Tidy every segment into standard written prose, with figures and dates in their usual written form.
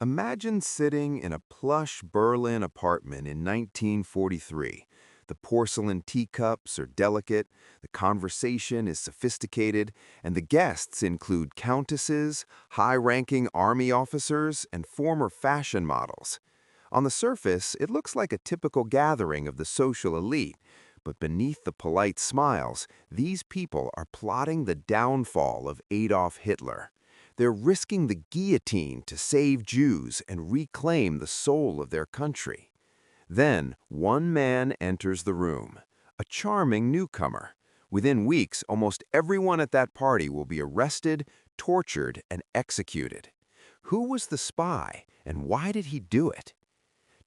Imagine sitting in a plush Berlin apartment in 1943. The porcelain teacups are delicate, the conversation is sophisticated, and the guests include countesses, high-ranking army officers, and former fashion models. On the surface, it looks like a typical gathering of the social elite, but beneath the polite smiles, these people are plotting the downfall of Adolf Hitler. They're risking the guillotine to save Jews and reclaim the soul of their country. Then, one man enters the room, a charming newcomer. Within weeks, almost everyone at that party will be arrested, tortured, and executed. Who was the spy, and why did he do it?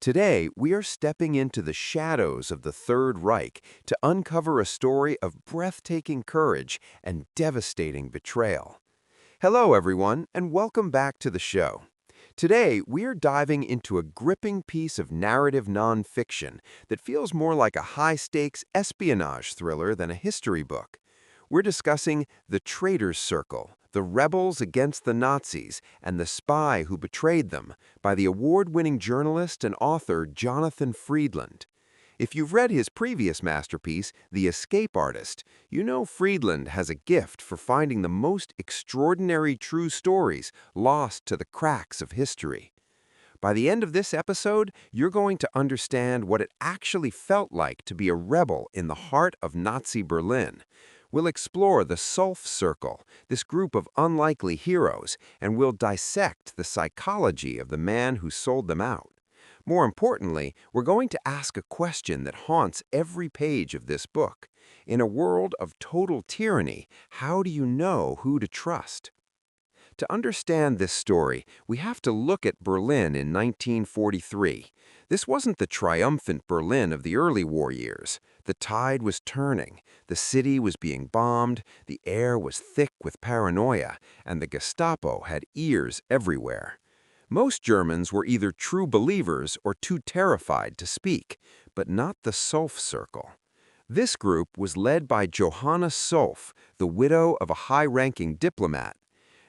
Today, we are stepping into the shadows of the Third Reich to uncover a story of breathtaking courage and devastating betrayal. Hello, everyone, and welcome back to the show. Today, we are diving into a gripping piece of narrative nonfiction that feels more like a high-stakes espionage thriller than a history book. We're discussing The Traitors Circle, The Rebels Against the Nazis, and the Spy Who Betrayed Them by the award-winning journalist and author Jonathan Freedland. If you've read his previous masterpiece, The Escape Artist, you know Friedland has a gift for finding the most extraordinary true stories lost to the cracks of history. By the end of this episode, you're going to understand what it actually felt like to be a rebel in the heart of Nazi Berlin. We'll explore the Sulf Circle, this group of unlikely heroes, and we'll dissect the psychology of the man who sold them out. More importantly, we're going to ask a question that haunts every page of this book. In a world of total tyranny, how do you know who to trust? To understand this story, we have to look at Berlin in 1943. This wasn't the triumphant Berlin of the early war years. The tide was turning, the city was being bombed, the air was thick with paranoia, and the Gestapo had ears everywhere. Most Germans were either true believers or too terrified to speak, but not the Sulf Circle. This group was led by Johanna Sulf, the widow of a high-ranking diplomat.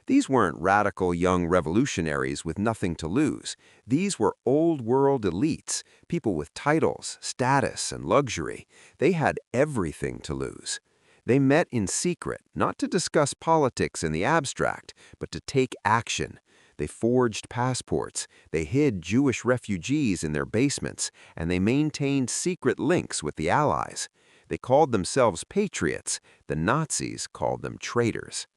These weren't radical young revolutionaries with nothing to lose. These were old-world elites, people with titles, status, and luxury. They had everything to lose. They met in secret, not to discuss politics in the abstract, but to take action. They forged passports, they hid Jewish refugees in their basements, and they maintained secret links with the Allies. They called themselves patriots. The Nazis called them traitors.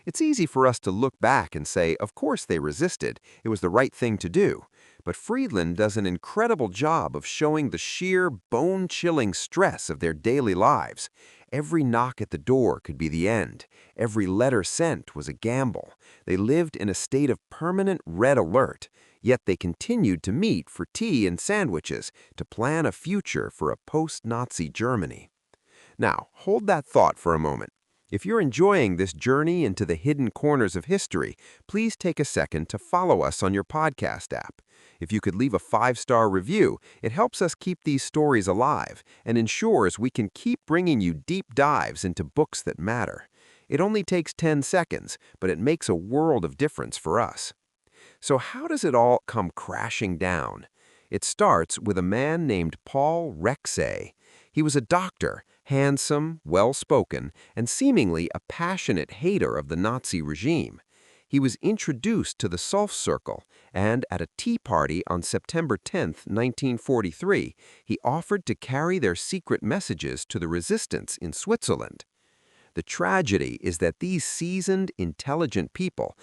It's easy for us to look back and say, of course they resisted, it was the right thing to do. But Friedland does an incredible job of showing the sheer, bone-chilling stress of their daily lives. Every knock at the door could be the end. Every letter sent was a gamble. They lived in a state of permanent red alert. Yet they continued to meet for tea and sandwiches to plan a future for a post-Nazi Germany. Now, hold that thought for a moment. If you're enjoying this journey into the hidden corners of history, please take a second to follow us on your podcast app. If you could leave a 5-star review, it helps us keep these stories alive and ensures we can keep bringing you deep dives into books that matter. It only takes 10 seconds, but it makes a world of difference for us. So how does it all come crashing down? It starts with a man named Paul Reich. He was a doctor, handsome, well-spoken, and seemingly a passionate hater of the Nazi regime. He was introduced to the Sulf Circle, and at a tea party on September 10, 1943, he offered to carry their secret messages to the resistance in Switzerland. The tragedy is that these seasoned, intelligent people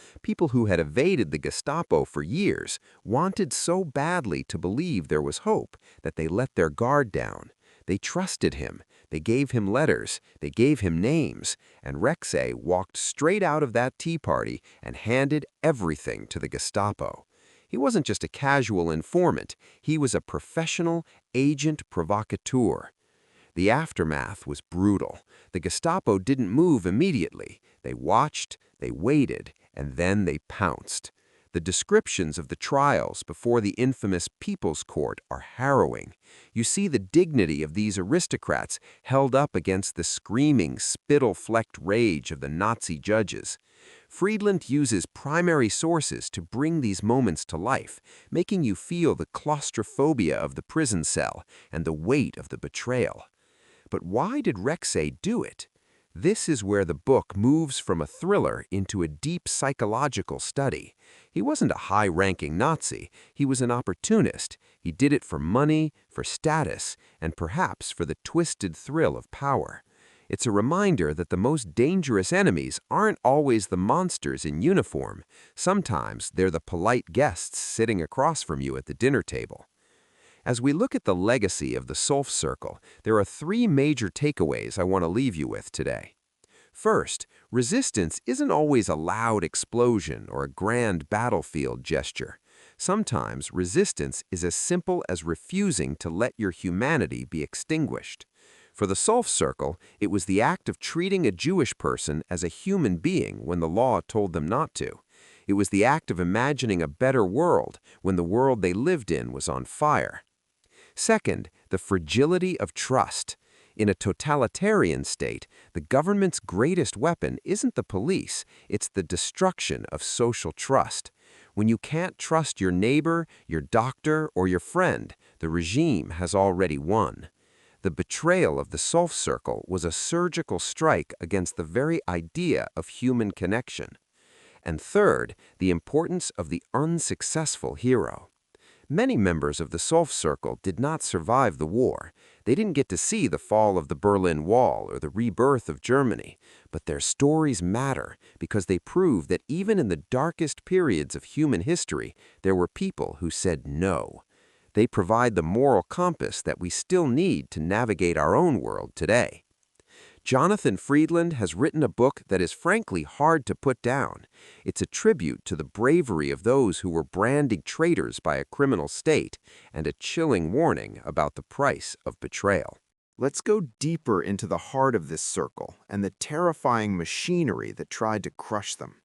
who had evaded the Gestapo for years, wanted so badly to believe there was hope that they let their guard down. They trusted him, they gave him letters, they gave him names, and Reich walked straight out of that tea party and handed everything to the Gestapo. He wasn't just a casual informant, he was a professional agent provocateur. The aftermath was brutal. The Gestapo didn't move immediately. They watched, they waited, and then they pounced. The descriptions of the trials before the infamous People's Court are harrowing. You see the dignity of these aristocrats held up against the screaming, spittle-flecked rage of the Nazi judges. Freedland uses primary sources to bring these moments to life, making you feel the claustrophobia of the prison cell and the weight of the betrayal. But why did Reich do it? This is where the book moves from a thriller into a deep psychological study. He wasn't a high-ranking Nazi, he was an opportunist. He did it for money, for status, and perhaps for the twisted thrill of power. It's a reminder that the most dangerous enemies aren't always the monsters in uniform. Sometimes they're the polite guests sitting across from you at the dinner table. As we look at the legacy of the Solf Circle, there are three major takeaways I want to leave you with today. First, resistance isn't always a loud explosion or a grand battlefield gesture. Sometimes resistance is as simple as refusing to let your humanity be extinguished. For the Solf Circle, it was the act of treating a Jewish person as a human being when the law told them not to. It was the act of imagining a better world when the world they lived in was on fire. Second, the fragility of trust. In a totalitarian state, the government's greatest weapon isn't the police, it's the destruction of social trust. When you can't trust your neighbor, your doctor, or your friend, the regime has already won. The betrayal of the Solf Circle was a surgical strike against the very idea of human connection. And third, the importance of the unsuccessful hero. Many members of the Solf Circle did not survive the war. They didn't get to see the fall of the Berlin Wall or the rebirth of Germany, but their stories matter because they prove that even in the darkest periods of human history, there were people who said no. They provide the moral compass that we still need to navigate our own world today. Jonathan Freedland has written a book that is frankly hard to put down. It's a tribute to the bravery of those who were branded traitors by a criminal state and a chilling warning about the price of betrayal. Let's go deeper into the heart of this circle and the terrifying machinery that tried to crush them.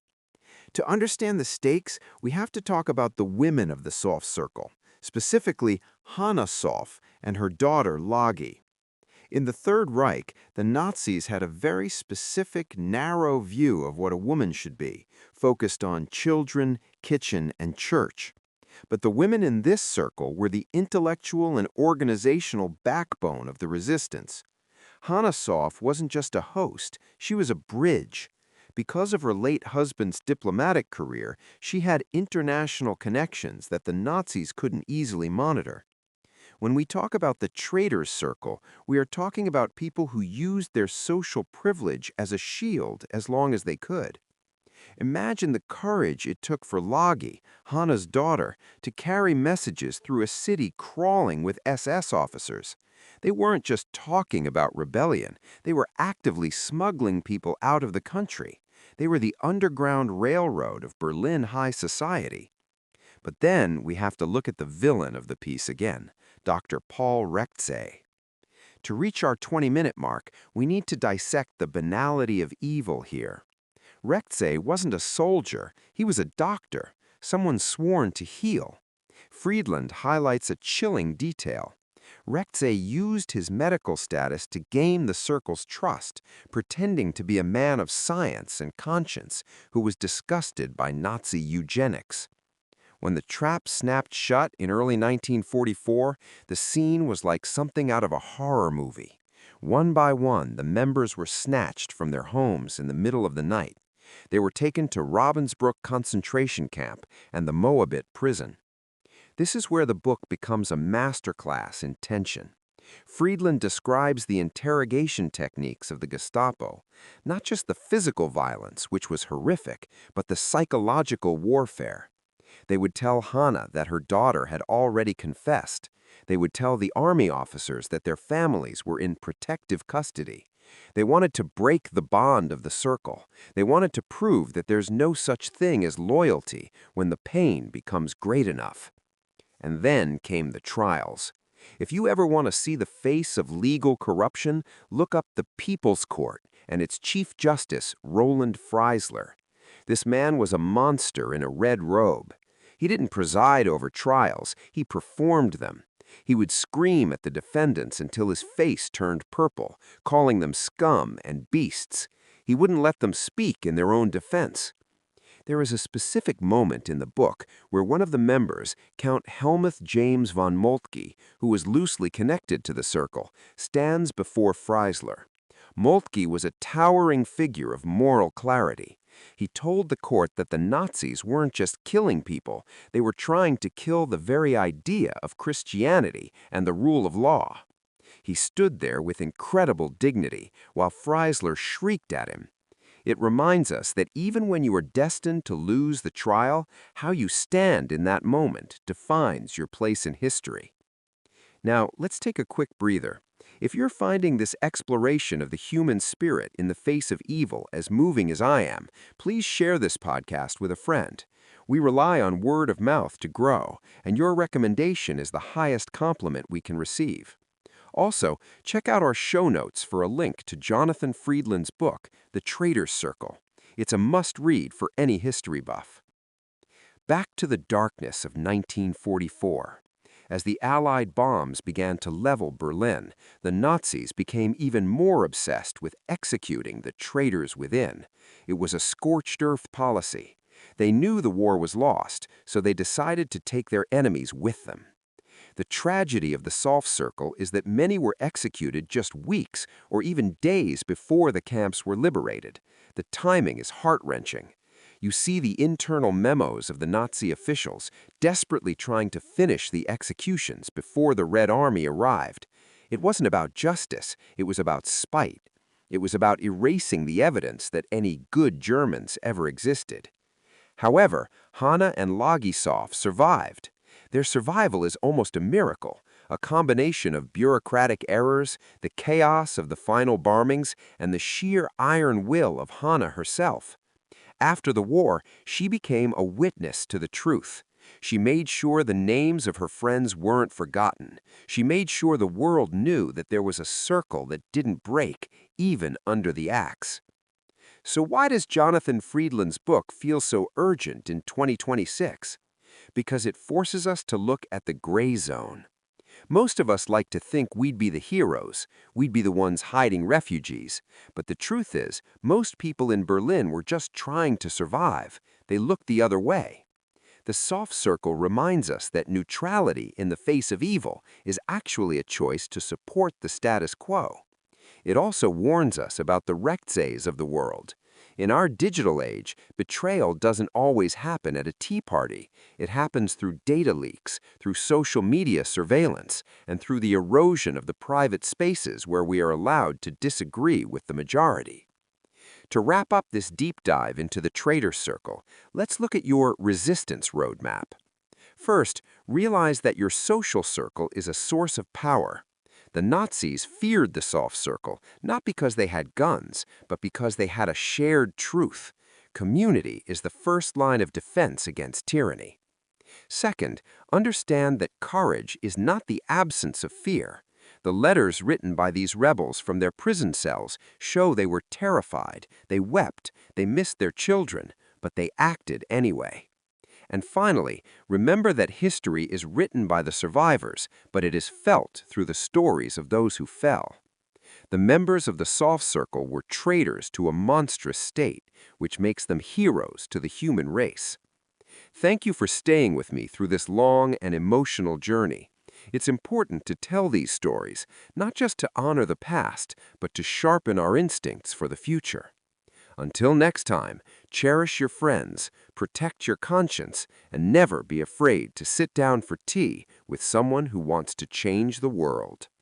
To understand the stakes, we have to talk about the women of the Solf Circle, specifically Hanna Solf and her daughter Lagi. In the Third Reich, the Nazis had a very specific, narrow view of what a woman should be, focused on children, kitchen, and church. But the women in this circle were the intellectual and organizational backbone of the resistance. Hanna Solf wasn't just a host, she was a bridge. Because of her late husband's diplomatic career, she had international connections that the Nazis couldn't easily monitor. When we talk about the Traitors Circle, we are talking about people who used their social privilege as a shield as long as they could. Imagine the courage it took for Lagi, Hanna's daughter, to carry messages through a city crawling with SS officers. They weren't just talking about rebellion, they were actively smuggling people out of the country. They were the underground railroad of Berlin high society. But then we have to look at the villain of the piece again, Dr. Paul Reich. To reach our 20-minute mark, we need to dissect the banality of evil here. Reich wasn't a soldier, he was a doctor, someone sworn to heal. Freedland highlights a chilling detail. Reich used his medical status to gain the circle's trust, pretending to be a man of science and conscience who was disgusted by Nazi eugenics. When the trap snapped shut in early 1944, the scene was like something out of a horror movie. One by one, the members were snatched from their homes in the middle of the night. They were taken to Ravensbrück concentration camp and the Moabit prison. This is where the book becomes a masterclass in tension. Freedland describes the interrogation techniques of the Gestapo, not just the physical violence, which was horrific, but the psychological warfare. They would tell Hanna that her daughter had already confessed. They would tell the army officers that their families were in protective custody. They wanted to break the bond of the circle. They wanted to prove that there's no such thing as loyalty when the pain becomes great enough. And then came the trials. If you ever want to see the face of legal corruption, look up the People's Court and its Chief Justice, Roland Freisler. This man was a monster in a red robe. He didn't preside over trials, he performed them. He would scream at the defendants until his face turned purple, calling them scum and beasts. He wouldn't let them speak in their own defense. There is a specific moment in the book where one of the members, Count Helmuth James von Moltke, who was loosely connected to the circle, stands before Freisler. Moltke was a towering figure of moral clarity. He told the court that the Nazis weren't just killing people, they were trying to kill the very idea of Christianity and the rule of law. He stood there with incredible dignity while Freisler shrieked at him. It reminds us that even when you are destined to lose the trial, how you stand in that moment defines your place in history. Now, let's take a quick breather. If you're finding this exploration of the human spirit in the face of evil as moving as I am, please share this podcast with a friend. We rely on word of mouth to grow, and your recommendation is the highest compliment we can receive. Also, check out our show notes for a link to Jonathan Freedland's book, The Traitors Circle. It's a must-read for any history buff. Back to the darkness of 1944. As the Allied bombs began to level Berlin, the Nazis became even more obsessed with executing the traitors within. It was a scorched earth policy. They knew the war was lost, so they decided to take their enemies with them. The tragedy of the Soft Circle is that many were executed just weeks or even days before the camps were liberated. The timing is heart-wrenching. You see the internal memos of the Nazi officials desperately trying to finish the executions before the Red Army arrived. It wasn't about justice, it was about spite. It was about erasing the evidence that any good Germans ever existed. However, Hanna and Lagisov survived. Their survival is almost a miracle, a combination of bureaucratic errors, the chaos of the final bombings, and the sheer iron will of Hanna herself. After the war, she became a witness to the truth. She made sure the names of her friends weren't forgotten. She made sure the world knew that there was a circle that didn't break, even under the axe. So why does Jonathan Freedland's book feel so urgent in 2026? Because it forces us to look at the gray zone. Most of us like to think we'd be the heroes, we'd be the ones hiding refugees. But the truth is, most people in Berlin were just trying to survive. They looked the other way. The Soft Circle reminds us that neutrality in the face of evil is actually a choice to support the status quo. It also warns us about the Rechtses of the world. In our digital age, betrayal doesn't always happen at a tea party. It happens through data leaks, through social media surveillance, and through the erosion of the private spaces where we are allowed to disagree with the majority. To wrap up this deep dive into the Traitors Circle, let's look at your resistance roadmap. First, realize that your social circle is a source of power. The Nazis feared the Soft Circle, not because they had guns, but because they had a shared truth. Community is the first line of defense against tyranny. Second, understand that courage is not the absence of fear. The letters written by these rebels from their prison cells show they were terrified, they wept, they missed their children, but they acted anyway. And finally, remember that history is written by the survivors, but it is felt through the stories of those who fell. The members of the Soft Circle were traitors to a monstrous state, which makes them heroes to the human race. Thank you for staying with me through this long and emotional journey. It's important to tell these stories, not just to honor the past, but to sharpen our instincts for the future. Until next time, cherish your friends, protect your conscience, and never be afraid to sit down for tea with someone who wants to change the world.